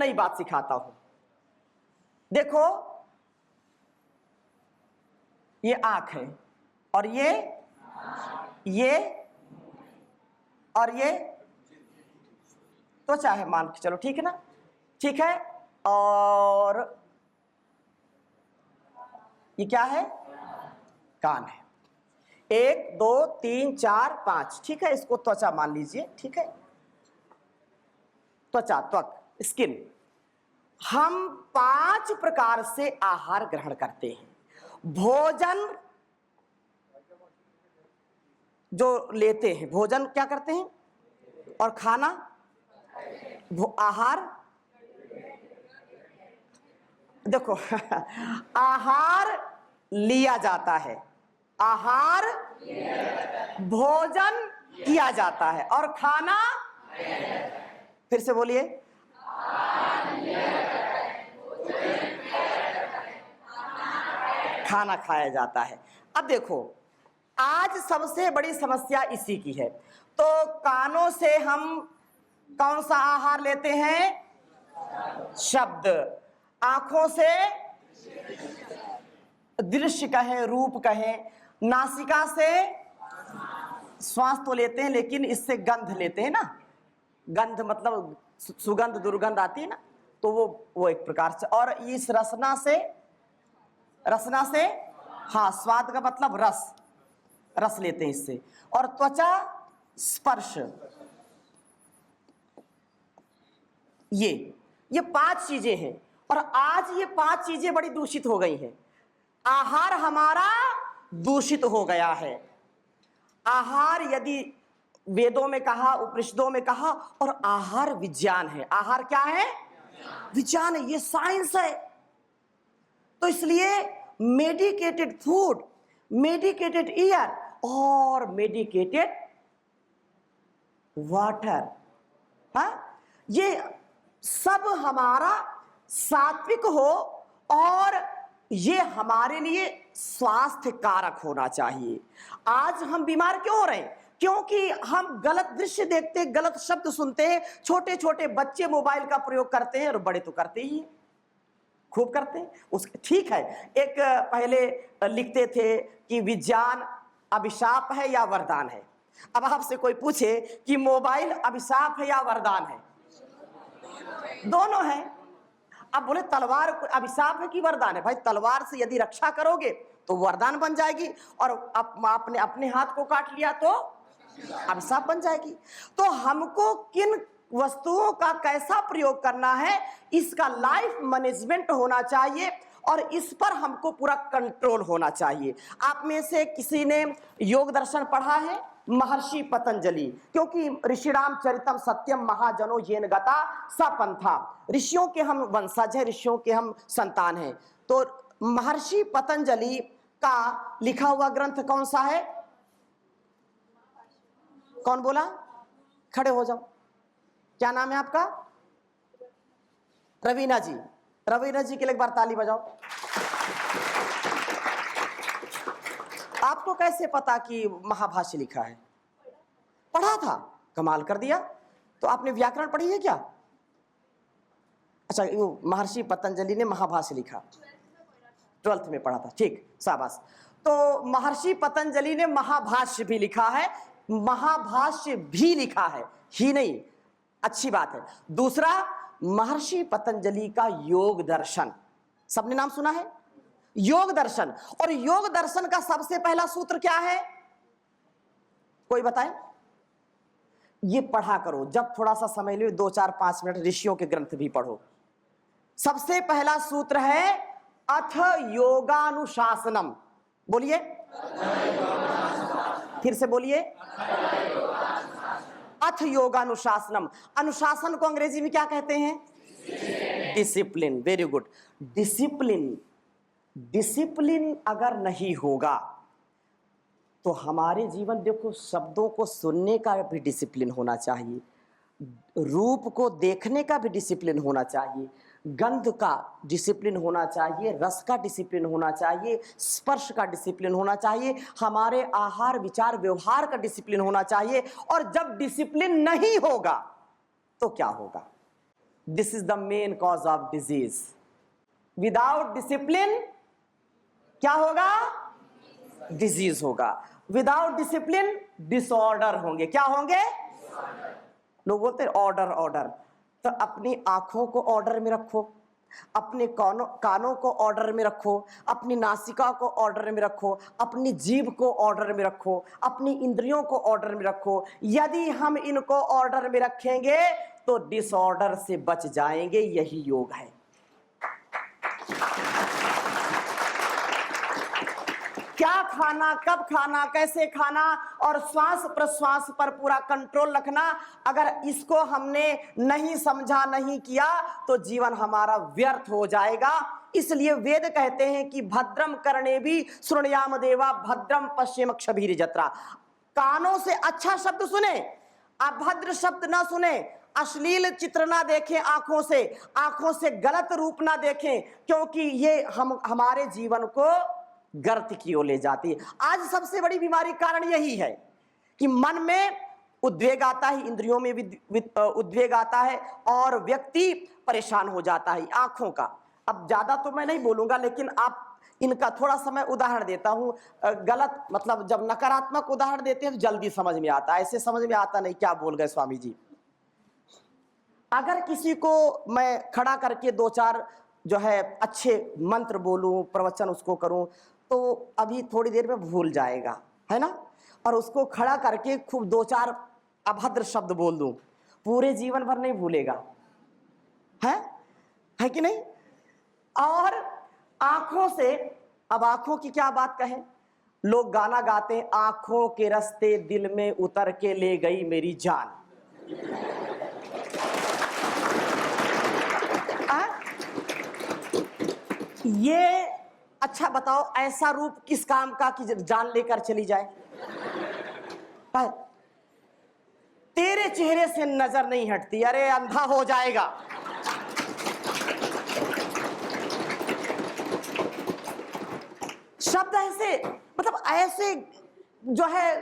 नई बात सिखाता हूं। देखो, ये आंख है और ये और ये त्वचा है, मान के चलो, ठीक है ना? ठीक है। और ये क्या है? कान है। 1 2 3 4 5, ठीक है, इसको त्वचा मान लीजिए, ठीक है, त्वचा, त्वक, स्किन। हम 5 प्रकार से आहार ग्रहण करते हैं। भोजन जो लेते हैं, भोजन क्या करते हैं, और खाना, आहार, देखो आहार लिया जाता है, आहार भोजन किया जाता है, और खाना, फिर से बोलिए, खाना खाया जाता है। अब देखो, आज सबसे बड़ी समस्या इसी की है। तो कानों से हम कौन सा आहार लेते हैं? शब्द। आंखों से दृश्य कहें, रूप कहें। नासिका से श्वास तो लेते हैं, लेकिन इससे गंध लेते हैं ना। गंध मतलब सुगंध, दुर्गंध आती है ना, तो वो एक प्रकार से। और इस रसना से हाँ, स्वाद का मतलब रस लेते हैं इससे। और त्वचा, स्पर्श, ये 5 चीजें हैं। और आज ये 5 चीजें बड़ी दूषित हो गई हैं। आहार हमारा दूषित हो गया है। आहार, यदि वेदों में कहा, उपनिषदों में कहा, और आहार विज्ञान है। आहार क्या है? विज्ञान है, ये साइंस है। तो इसलिए मेडिकेटेड फूड, मेडिकेटेड एयर और मेडिकेटेड वाटर, हाँ, ये सब हमारा सात्विक हो और ये हमारे लिए स्वास्थ्य कारक होना चाहिए। आज हम बीमार क्यों हो रहे हैं? क्योंकि हम गलत दृश्य देखते, गलत शब्द सुनते हैं। छोटे छोटे बच्चे मोबाइल का प्रयोग करते हैं, और बड़े तो करते ही हैं, खूब करते हैं। उसके ठीक है, एक पहले लिखते थे कि विज्ञान अभिशाप है या वरदान है। अब आपसे कोई पूछे कि मोबाइल अभिशाप है या वरदान है? दोनों है। अब बोले तलवार अभिशाप है कि वरदान है? भाई, तलवार से यदि रक्षा करोगे तो वरदान बन जाएगी, और आपने अपने हाथ को काट लिया तो अभिशाप बन जाएगी। तो हमको किन वस्तुओं का कैसा प्रयोग करना है, इसका लाइफ मैनेजमेंट होना चाहिए, और इस पर हमको पूरा कंट्रोल होना चाहिए। आप में से किसी ने योग दर्शन पढ़ा है? महर्षि पतंजलि, क्योंकि ऋषिराम चरितम सत्यम महाजनो येन गता सपंथा, ऋषियों के हम वंशज हैं, ऋषियों के हम संतान हैं। तो महर्षि पतंजलि का लिखा हुआ ग्रंथ कौन सा है? कौन बोला? खड़े हो जाओ। क्या नाम है आपका? रवीना जी। रवीना जी के लिए एक बार ताली बजाओ। आपको कैसे पता कि महाभाष्य लिखा है? पढ़ा था? कमाल कर दिया। तो आपने व्याकरण पढ़ी है क्या? अच्छा, वो महर्षि पतंजलि ने महाभाष्य लिखा, 12th में पढ़ा था, ठीक, शाबाश। तो महर्षि पतंजलि ने महाभाष्य भी लिखा है, महाभाष्य भी लिखा है, ही नहीं, अच्छी बात है। दूसरा, महर्षि पतंजलि का योग दर्शन, सबने नाम सुना है? योग दर्शन। और योग दर्शन का सबसे पहला सूत्र क्या है? कोई बताए? ये पढ़ा करो, जब थोड़ा सा समय लो, 2 4 5 मिनट ऋषियों के ग्रंथ भी पढ़ो। सबसे पहला सूत्र है अथ योगानुशासनम। बोलिए, फिर से बोलिए, अथ योगानुशासनम। अनुशासन को अंग्रेजी में क्या कहते हैं? Discipline. Very good. Discipline, discipline अगर नहीं होगा तो हमारे जीवन, देखो, शब्दों को सुनने का भी डिसिप्लिन होना चाहिए, रूप को देखने का भी डिसिप्लिन होना चाहिए, गंध का डिसिप्लिन होना चाहिए, रस का डिसिप्लिन होना चाहिए, स्पर्श का डिसिप्लिन होना चाहिए, हमारे आहार विचार व्यवहार का डिसिप्लिन होना चाहिए। और जब डिसिप्लिन नहीं होगा तो क्या होगा? This is the main cause of disease. Without discipline क्या होगा? डिजीज होगा। विदाउट डिसिप्लिन डिसऑर्डर होंगे। क्या होंगे? लोग बोलते हैं ऑर्डर ऑर्डर। तो अपनी आंखों को ऑर्डर में रखो, अपने कानों को ऑर्डर में रखो, अपनी नासिका को ऑर्डर में रखो, अपनी जीभ को ऑर्डर में रखो, अपनी इंद्रियों को ऑर्डर में रखो। यदि हम इनको ऑर्डर में रखेंगे तो डिसऑर्डर से बच जाएंगे। यही योग है। क्या खाना, कब खाना, कैसे खाना और श्वास प्रश्वास पर पूरा कंट्रोल रखना, अगर इसको हमने नहीं समझा, नहीं किया तो जीवन हमारा व्यर्थ हो जाएगा। इसलिए वेद कहते हैं कि भद्रम कर्णे भी शृणुयाम देवा भद्रम पश्येम क्षभीर जत्रा। कानों से अच्छा शब्द सुने, अभद्र शब्द ना सुने, अश्लील चित्र ना देखें आंखों से गलत रूप ना देखें, क्योंकि ये हमारे जीवन को गर्त की ओर ले जाती है। आज सबसे बड़ी बीमारी कारण यही है कि मन में उद्वेग आता है, इंद्रियों में उद्वेग आता है और व्यक्ति परेशान हो जाता है। आंखों का अब ज्यादा तो मैं नहीं बोलूंगा, लेकिन आप इनका थोड़ा सा मैं उदाहरण देता हूं। गलत मतलब जब नकारात्मक उदाहरण देते हैं तो जल्दी समझ में आता है, ऐसे समझ में आता नहीं। क्या बोल गए स्वामी जी? अगर किसी को मैं खड़ा करके दो चार जो है अच्छे मंत्र बोलूं, प्रवचन उसको करूं, तो अभी थोड़ी देर में भूल जाएगा, है ना। और उसको खड़ा करके खूब दो चार अभद्र शब्द बोल दूं, पूरे जीवन भर नहीं भूलेगा, है कि नहीं। और आंखों से, अब आंखों की क्या बात कहें। लोग गाना गाते हैं, आंखों के रास्ते दिल में उतर के ले गई मेरी जान। ये अच्छा बताओ, ऐसा रूप किस काम का कि जान लेकर चली जाए? तेरे चेहरे से नजर नहीं हटती, अरे अंधा हो जाएगा। शब्द ऐसे, मतलब ऐसे जो है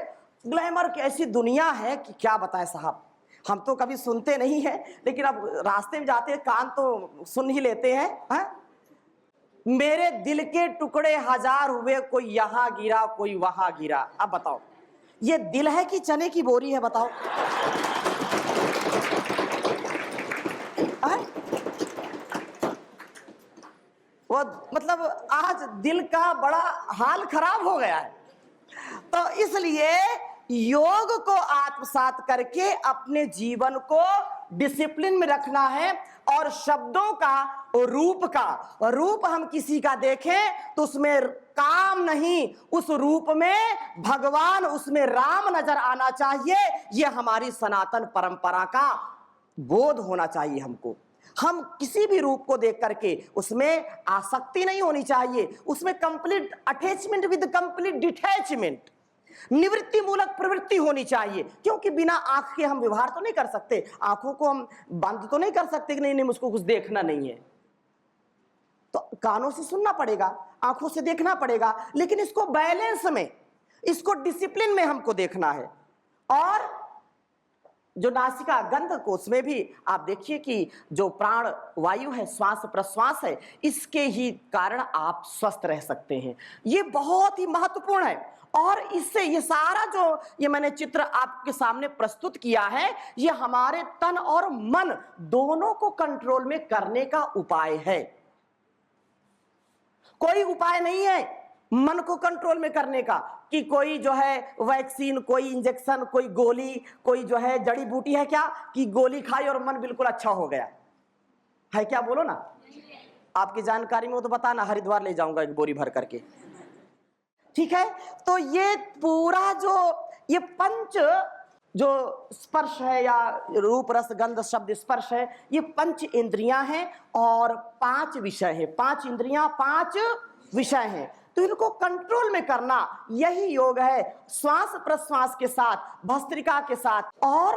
ग्लैमर की ऐसी दुनिया है कि क्या बताएं साहब। हम तो कभी सुनते नहीं हैं, लेकिन अब रास्ते में जाते हैं कान तो सुन ही लेते हैं। मेरे दिल के टुकड़े हजार हुए, कोई यहां गिरा कोई वहां गिरा। अब बताओ, ये दिल है कि चने की बोरी है? बताओ। वो मतलब आज दिल का बड़ा हाल खराब हो गया है। तो इसलिए योग को आत्मसात करके अपने जीवन को डिसिप्लिन में रखना है। और शब्दों का, रूप हम किसी का देखें तो उसमें काम नहीं, उस रूप में भगवान, उसमें राम नजर आना चाहिए। यह हमारी सनातन परंपरा का बोध होना चाहिए हमको। हम किसी भी रूप को देख करके उसमें आसक्ति नहीं होनी चाहिए, उसमें complete attachment with complete detachment, निवृत्ति मूलक प्रवृत्ति होनी चाहिए। क्योंकि बिना आंख के हम व्यवहार तो नहीं कर सकते, आंखों को हम बंद तो नहीं कर सकते कि नहीं मुझको कुछ देखना नहीं है। तो कानों से सुनना पड़ेगा, आंखों से देखना पड़ेगा, लेकिन इसको बैलेंस में, इसको डिसिप्लिन में हमको देखना है। और जो नासिका गंध कोश में भी आप देखिए कि जो प्राण वायु है, श्वास प्रश्वास है, इसके ही कारण आप स्वस्थ रह सकते हैं। ये बहुत ही महत्वपूर्ण है। और इससे ये सारा जो ये मैंने चित्र आपके सामने प्रस्तुत किया है, ये हमारे तन और मन दोनों को कंट्रोल में करने का उपाय है। कोई उपाय नहीं है मन को कंट्रोल में करने का कि कोई जो है वैक्सीन, कोई इंजेक्शन, कोई गोली, कोई जो है जड़ी बूटी है क्या कि गोली खाई और मन बिल्कुल अच्छा हो गया है क्या? बोलो ना, आपकी जानकारी में हो तो बताना, हरिद्वार ले जाऊंगा एक बोरी भर करके। ठीक है, तो ये पूरा जो ये पंच जो स्पर्श है या रूप रस गंध शब्द स्पर्श है, ये पंच इंद्रियां हैं और 5 विषय हैं। 5 इंद्रियां 5 विषय हैं, तो इनको कंट्रोल में करना यही योग है, श्वास प्रश्वास के साथ, भस्त्रिका के साथ। और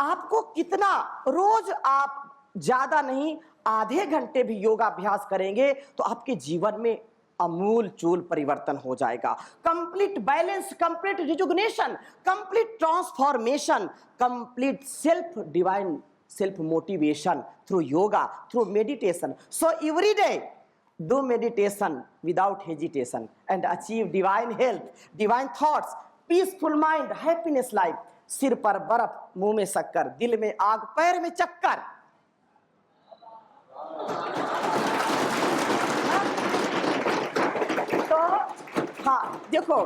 आपको कितना रोज आप ज्यादा नहीं आधे घंटे भी योगाभ्यास करेंगे तो आपके जीवन में अमूल चूल परिवर्तन हो जाएगा। Complete balance, complete rejuvenation, complete transformation, complete self divine self motivation through yoga, through meditation. So every day do meditation without hesitation and achieve divine health, divine thoughts, peaceful mind, happiness life. सिर पर बर्फ, मुंह में शक्कर, दिल में आग, पैर में चक्कर। तो हाँ देखो,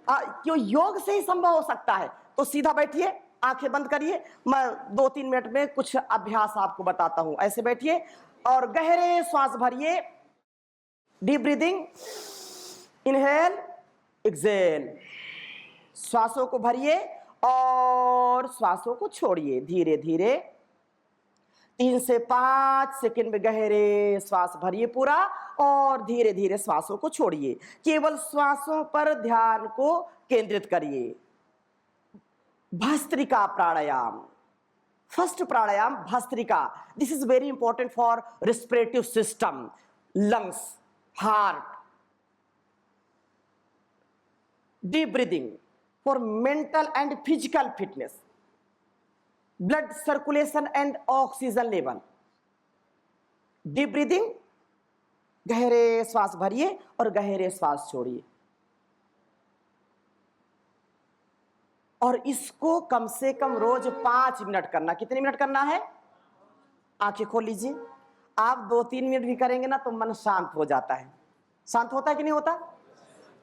क्यों योग से ही संभव हो सकता है। तो सीधा बैठिए, आंखें बंद करिए, मैं 2-3 मिनट में कुछ अभ्यास आपको बताता हूं। ऐसे बैठिए और गहरे श्वास भरिए, डीप ब्रीदिंग, इनहेल एक्सेल। श्वासों को भरिए और श्वासों को छोड़िए धीरे धीरे। 3 से 5 सेकंड में गहरे श्वास भरिए पूरा और धीरे धीरे श्वासों को छोड़िए। केवल श्वासों पर ध्यान को केंद्रित करिए। Bhastrika pranayama, first pranayama bhastrika. This is very important for respirative system, lungs, heart. Deep breathing for mental and physical fitness, blood circulation and oxygen level. Deep breathing, गहरे श्वास भरिए और गहरे श्वास छोड़िए और इसको कम से कम रोज 5 मिनट करना। कितने मिनट करना है? आंखें खोल लीजिए। आप 2-3 मिनट भी करेंगे ना तो मन शांत हो जाता है। शांत होता है कि नहीं होता?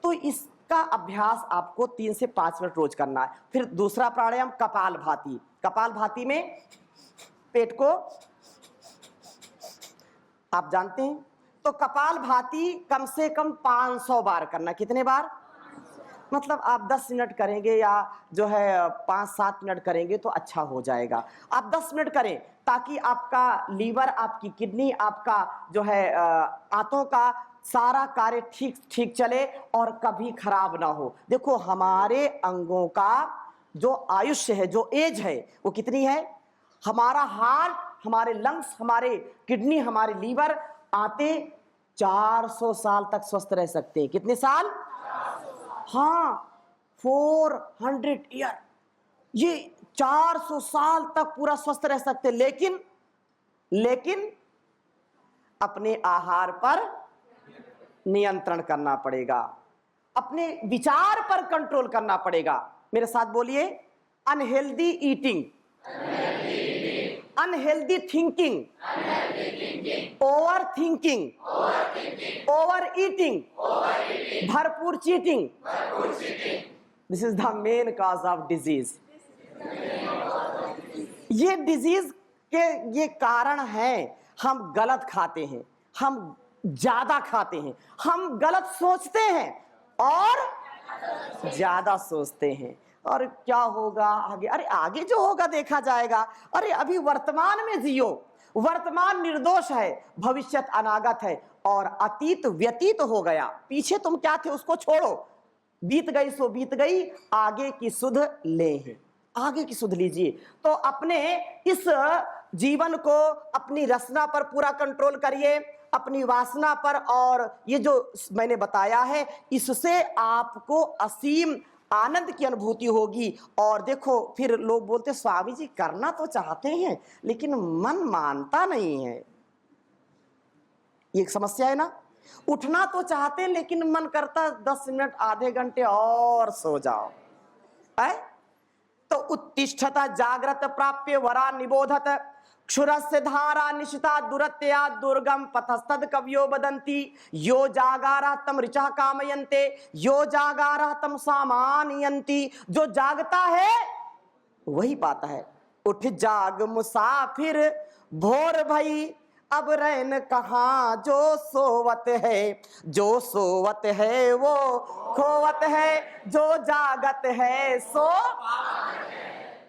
तो इस का अभ्यास आपको 3 से 5 मिनट रोज करना है। फिर दूसरा प्राणायाम कपालभाति। कपालभाति में पेट को आप जानते हैं, तो कपालभाति कम से कम 500 बार करना। कितने बार? मतलब आप 10 मिनट करेंगे या जो है 5-7 मिनट करेंगे तो अच्छा हो जाएगा। आप 10 मिनट करें ताकि आपका लीवर, आपकी किडनी, आपका जो है आंतों का सारा कार्य ठीक ठीक चले और कभी खराब ना हो। देखो हमारे अंगों का जो आयुष्य है, जो एज है, वो कितनी है? हमारा हार्ट, हमारे लंग्स, हमारे किडनी, हमारे लीवर, आते 400 साल तक स्वस्थ रह सकते हैं। कितने साल? 400 साल। हाँ, 400 ईयर, ये 400 साल तक पूरा स्वस्थ रह सकते। लेकिन अपने आहार पर नियंत्रण करना पड़ेगा, अपने विचार पर कंट्रोल करना पड़ेगा। मेरे साथ बोलिए, unhealthy eating, unhealthy thinking, over thinking, over eating, भरपूर cheating, this is the main cause of disease. ये डिजीज के ये कारण है। हम गलत खाते हैं, हम ज्यादा खाते हैं, हम गलत सोचते हैं और ज्यादा सोचते हैं। और क्या होगा आगे? अरे आगे जो होगा देखा जाएगा। अरे अभी वर्तमान में जियो। वर्तमान निर्दोष है, भविष्य अनागत है और अतीत व्यतीत हो गया। पीछे तुम क्या थे उसको छोड़ो, बीत गई सो बीत गई, आगे की सुध ले है, आगे की सुध लीजिए। तो अपने इस जीवन को अपनी रचना पर पूरा कंट्रोल करिए, अपनी वासना पर, और ये जो मैंने बताया है इससे आपको असीम आनंद की अनुभूति होगी। और देखो फिर लोग बोलते स्वामी जी करना तो चाहते हैं लेकिन मन मानता नहीं है। ये एक समस्या है ना। उठना तो चाहते हैं लेकिन मन करता 10 मिनट आधे घंटे और सो जाओ है। तो उत्तिष्ठत जाग्रत प्राप्य वरा निबोधत क्षुरस्य धारा निशिता दुरत्या दुर्गम पथस्तद कवियो बदंती यो जागारा तम ऋचा कामयन्ते यो जागारा तम सामानयन्ती। जो जागता है वही पाता है। उठ जाग मुसाफिर भोर भई अब रैन कहाँ, जो सोवत है, जो सोवत है वो खोवत है, जो जागत है सो।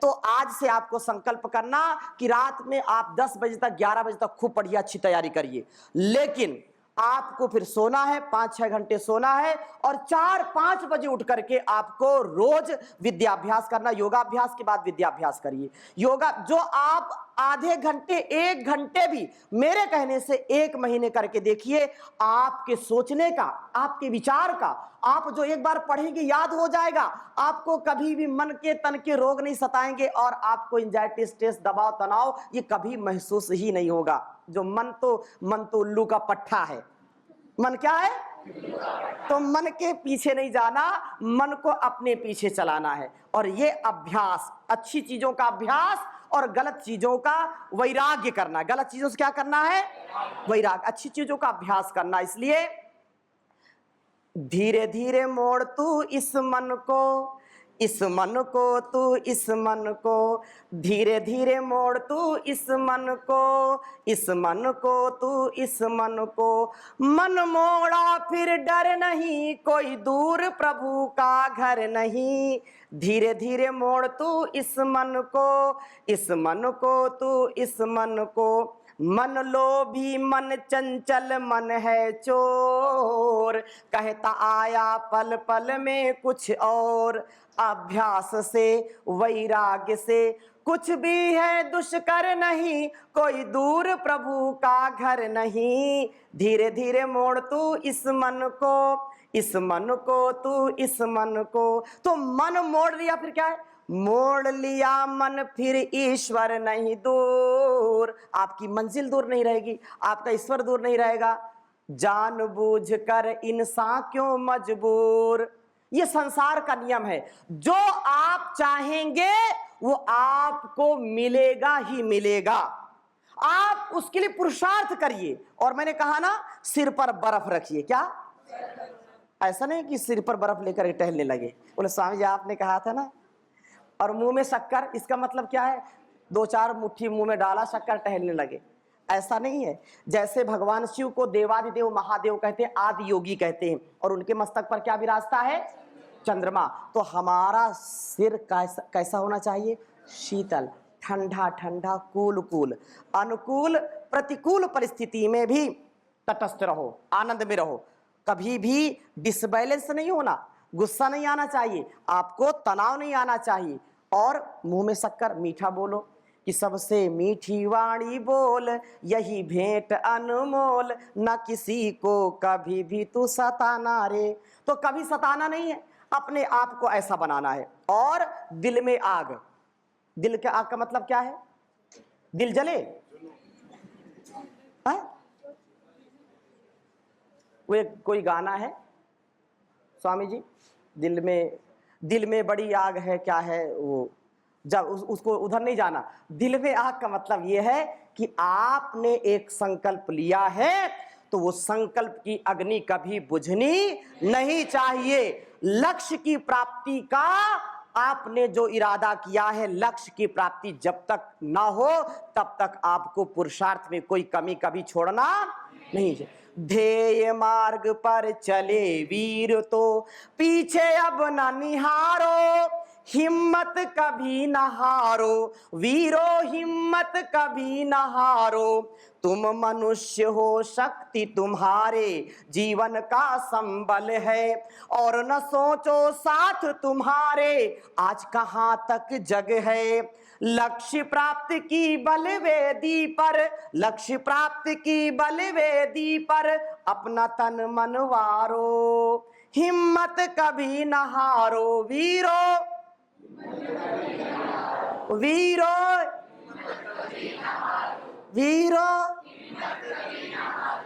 तो आज से आपको संकल्प करना कि रात में आप 10 बजे तक 11 बजे तक खूब बढ़िया अच्छी तैयारी करिए, लेकिन आपको फिर सोना है, 5-6 घंटे सोना है और 4-5 बजे उठ करके आपको रोज विद्याभ्यास करना। योगाभ्यास के बाद विद्याभ्यास करिए। योगा जो आप आधे घंटे 1 घंटे भी मेरे कहने से 1 महीने करके देखिए, आपके सोचने का, आपके विचार का, आप जो एक बार पढ़ेंगे याद हो जाएगा। आपको कभी भी मन के तन के रोग नहीं सताएंगे और आपको एंजाइटी, स्ट्रेस, दबाव, तनाव ये कभी महसूस ही नहीं होगा। जो मन तो उल्लू का पट्टा है। मन क्या है? तो मन के पीछे नहीं जाना, मन को अपने पीछे चलाना है। और ये अभ्यास, अच्छी चीजों का अभ्यास और गलत चीजों का वैराग्य करना। गलत चीजों से क्या करना है? वैराग्य। अच्छी चीजों का अभ्यास करना। इसलिए धीरे धीरे मोड़ तू इस मन को, इस मन को तू, इस मन को धीरे धीरे मोड़ तू, इस मन को, इस मन को तू, इस मन को। मन मोड़ा फिर डर नहीं, कोई दूर प्रभु का घर नहीं। धीरे धीरे मोड़ तू इस मन को, इस मन को तू, इस मन को। मन लोभी मन चंचल मन है चोर, कहता आया पल पल में कुछ और। अभ्यास से, वैराग्य से कुछ भी है दुष्कर नहीं, कोई दूर प्रभु का घर नहीं। धीरे धीरे मोड़ तू इस मन को, इस मन को तू, इस मन को। तो मन मोड़ लिया फिर क्या है? मोड़ लिया मन फिर ईश्वर नहीं दूर। आपकी मंजिल दूर नहीं रहेगी, आपका ईश्वर दूर नहीं रहेगा। जानबूझ कर इंसान क्यों मजबूर, ये संसार का नियम है। जो आप चाहेंगे वो आपको मिलेगा ही मिलेगा। आप उसके लिए पुरुषार्थ करिए। और मैंने कहा ना, सिर पर बर्फ रखिए। क्या? ऐसा नहीं कि सिर पर बर्फ लेकर टहलने लगे। बोले स्वामी जी आपने कहा था ना। और मुंह में शक्कर, इसका मतलब क्या है? 2-4 मुट्ठी मुंह में डाला, शक्कर, टहलने लगे। ऐसा नहीं है। जैसे भगवान शिव को देवादिदेव महादेव कहते हैं, आदि योगी कहते हैं, और उनके मस्तक पर क्या विराजता है? चंद्रमा। तो हमारा सिर कैसा होना चाहिए? शीतल, ठंडा ठंडा, कूल कूल। अनुकूल प्रतिकूल परिस्थिति में भी तटस्थ रहो, आनंद में रहो। कभी भी डिसबैलेंस नहीं होना, गुस्सा नहीं आना चाहिए, आपको तनाव नहीं आना चाहिए। और मुंह में शक्कर, मीठा बोलो कि सबसे मीठी वाणी बोल, यही भेंट अनमोल, न किसी को कभी भी तू सताना रे। तो कभी सताना नहीं है, अपने आप को ऐसा बनाना है। और दिल में आग। दिल के आग का मतलब क्या है? दिल जले है? वो कोई गाना है, स्वामी जी दिल में बड़ी आग है, क्या है वो, जब उसको उधर नहीं जाना। दिल में आग का मतलब ये है कि आपने एक संकल्प लिया है तो वो संकल्प की अग्नि कभी बुझनी नहीं चाहिए। लक्ष्य की प्राप्ति का आपने जो इरादा किया है, लक्ष्य की प्राप्ति जब तक ना हो तब तक आपको पुरुषार्थ में कोई कमी कभी छोड़ना नहीं है। ध्येय मार्ग पर चले वीर तो पीछे अब न निहारो, हिम्मत कभी न हारो वीरो, हिम्मत कभी न हारो। तुम मनुष्य हो, शक्ति तुम्हारे जीवन का संबल है, और न सोचो साथ तुम्हारे आज कहाँ तक जग है। लक्ष्य प्राप्त की बलवेदी पर, लक्ष्य प्राप्त की बलवेदी पर अपना तन मन वारो, हिम्मत कभी न हारो वीरो, वीरो, वीरो।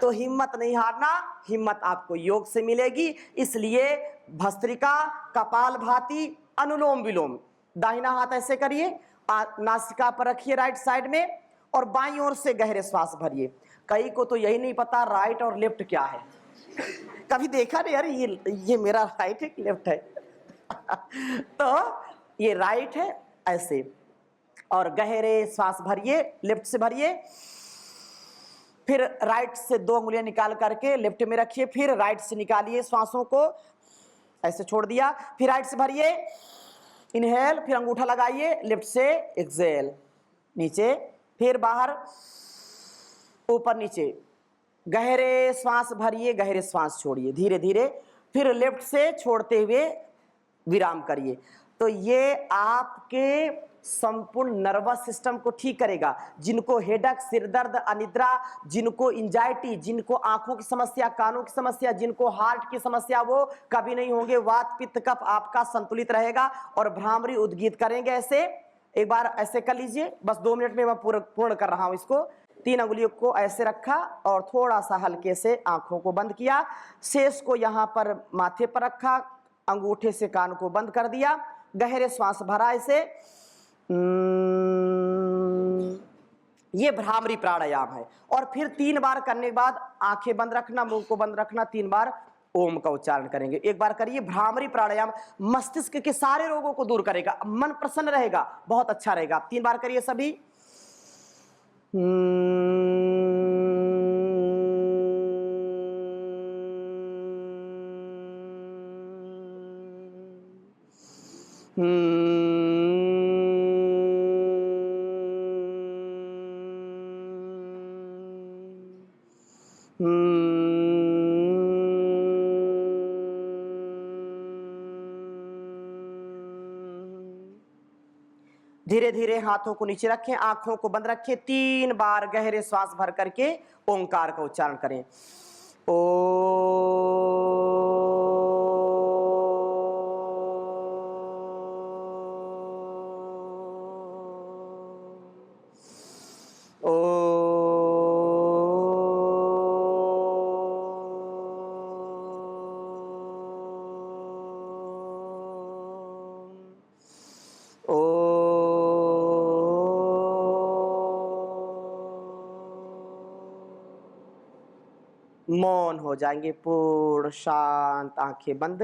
तो हिम्मत नहीं हारना, हिम्मत आपको योग से मिलेगी। इसलिए भस्त्रिका, कपालभाति, अनुलोम विलोम। दाहिना हाथ ऐसे करिए, नासिका पर रखिए राइट साइड में, और बाईं ओर से गहरे श्वास भरिए। कई को तो यही नहीं पता राइट और लेफ्ट क्या है। कभी देखा नहीं, अरे ये मेरा राइट है कि लेफ्ट है। तो ये राइट है ऐसे, और गहरे श्वास भरिए, लेफ्ट से भरिए, फिर राइट से 2 उंगलियां निकाल करके लेफ्ट में रखिए, फिर राइट से निकालिए श्वासों को, ऐसे छोड़ दिया, फिर राइट से भरिए, इनहेल, फिर अंगूठा लगाइए, लेफ्ट से एक्सहेल, नीचे, फिर बाहर, ऊपर नीचे, गहरे श्वास भरिए, गहरे श्वास छोड़िए, धीरे धीरे, फिर लेफ्ट से छोड़ते हुए विराम करिए। तो ये आपके संपूर्ण नर्वस सिस्टम को ठीक करेगा। जिनको हेडेक, सिर दर्द, अनिद्रा, जिनको इंजाइटी, जिनको आंखों की समस्या, कानों की समस्या, जिनको हार्ट की समस्या, वो कभी नहीं होंगे। वात पित्त कफ आपका संतुलित रहेगा और भ्रामरी उद्गीत करेंगे। ऐसे एक बार ऐसे कर लीजिए, बस 2 मिनट में मैं पूर्ण कर रहा हूं इसको। 3 अंगुलियों को ऐसे रखा और थोड़ा सा हल्के से आंखों को बंद किया, शेष को यहां पर माथे पर रखा, अंगूठे से कान को बंद कर दिया, गहरे श्वास भरा ऐसे। ये भ्रामरी प्राणायाम है। और फिर 3 बार करने के बाद आंखें बंद रखना, मुंह को बंद रखना, 3 बार ओम का उच्चारण करेंगे। एक बार करिए। भ्रामरी प्राणायाम मस्तिष्क के सारे रोगों को दूर करेगा, मन प्रसन्न रहेगा, बहुत अच्छा रहेगा। 3 बार करिए सभी। धीरे धीरे हाथों को नीचे रखें, आंखों को बंद रखें, 3 बार गहरे श्वास भर करके ओंकार का उच्चारण करें। मौन हो जाएंगे, पूर्ण शांत, आंखें बंद।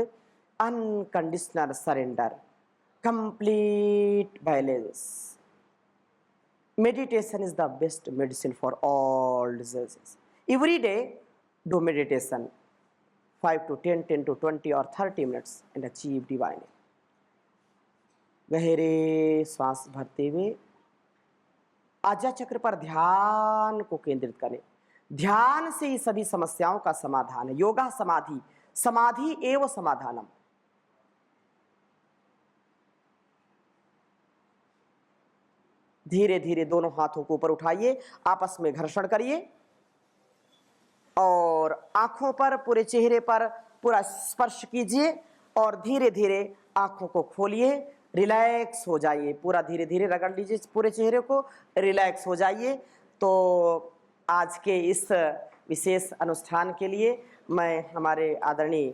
Unconditional surrender, complete balance. Meditation is the best medicine for all diseases. Every day do meditation 5 to 10, 10 to 20 or 30 minutes and achieve divine. गहरे श्वास भरते हुए आज्ञा चक्र पर ध्यान को केंद्रित करें। ध्यान से ही सभी समस्याओं का समाधान है। योगा समाधि, समाधि एवं समाधानम। धीरे धीरे दोनों हाथों को ऊपर उठाइए, आपस में घर्षण करिए और आंखों पर, पूरे चेहरे पर पूरा स्पर्श कीजिए और धीरे धीरे आंखों को खोलिए, रिलैक्स हो जाइए। पूरा धीरे धीरे रगड़ लीजिए पूरे चेहरे को, रिलैक्स हो जाइए। तो आज के इस विशेष अनुष्ठान के लिए मैं हमारे आदरणीय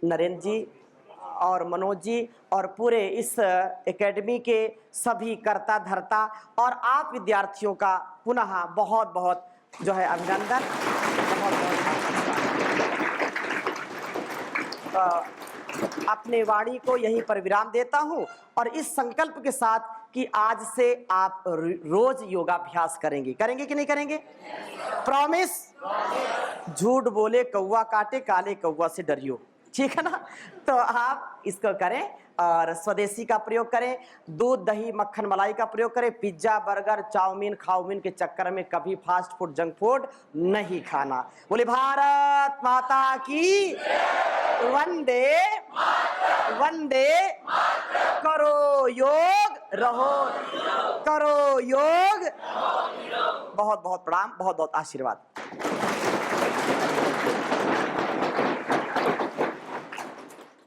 नरेंद्र जी और मनोज जी और पूरे इस एकेडमी के सभी कर्ता धर्ता और आप विद्यार्थियों का पुनः बहुत बहुत जो है अभिनंदन, बहुत बहुत अपने वाणी को यहीं पर विराम देता हूं और इस संकल्प के साथ कि आज से आप रोज योगाभ्यास करेंगे। करेंगे कि नहीं करेंगे? प्रॉमिस? झूठ बोले कौवा काटे, काले कौवा से डरियो, ठीक है ना? तो आप इसको करें और स्वदेशी का प्रयोग करें, दूध दही मक्खन मलाई का प्रयोग करें। पिज्जा बर्गर चाउमीन खाउमीन के चक्कर में कभी फास्ट फूड जंक फूड नहीं खाना। बोले भारत माता की वंदे वंदे। करो योग रहो, करो योग। बहुत बहुत प्रणाम, बहुत बहुत आशीर्वाद।